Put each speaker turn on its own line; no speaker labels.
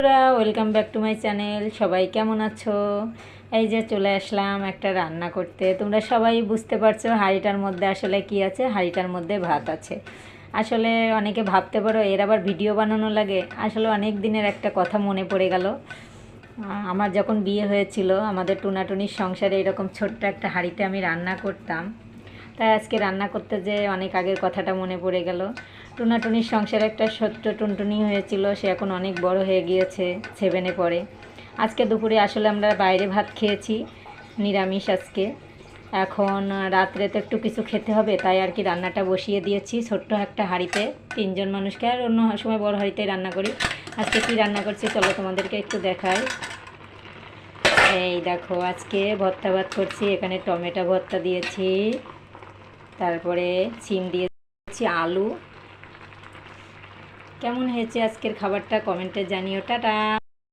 বন্ধুরা, welcome back to my channel. সবাই কেমন আছো? এই যে চলে আসলাম একটা রান্না করতে। তোমরা সবাই বুঝতে পারছো হাঁড়িটার মধ্যে আসলে কি আছে। হাঁড়িটার মধ্যে ভাত আছে। আসলে অনেকে ভাবতে পারো এর আবার ভিডিও বানানো লাগে। আসলে অনেক দিনের একটা কথা মনে পড়ে গেল। আমার যখন বিয়ে হয়েছিল, আমাদের টুনাটুনির সংসারে এরকম ছোট্ট একটা হাঁড়িতে আমি রান্না করতাম। তাই আজকে রান্না করতে যে অনেক আগের কথাটা মনে পড়ে গেল। টুনাটুনির সংসারে একটা ছোট্ট টুনটুনি হয়েছিল, সে এখন অনেক বড় হয়ে গিয়েছে, 7-এ পড়ে। আজকে দুপুরে আসলে আমরা বাইরে ভাত খেয়েছি, নিরামিষ আজকে। এখন রাত্রে তো একটু কিছু খেতে হবে, তাই আর কি রান্নাটা বসিয়ে দিয়েছি ছোট্ট একটা হাঁড়িতে। 3জন মানুষকে, আর অন্য সময় বড় হাঁড়িতে রান্না করি। আজকে কি রান্না করছি চলো তোমাদেরকে একটু দেখাই। এই দেখো, আজকে ভর্তা ভাত করছি। এখানে টমেটো ভর্তা দিয়েছি, তারপরে সিম দিয়েছি, আলু। কেমন হয়েছে আজকের খাবারটা কমেন্টে জানিও। টাটা।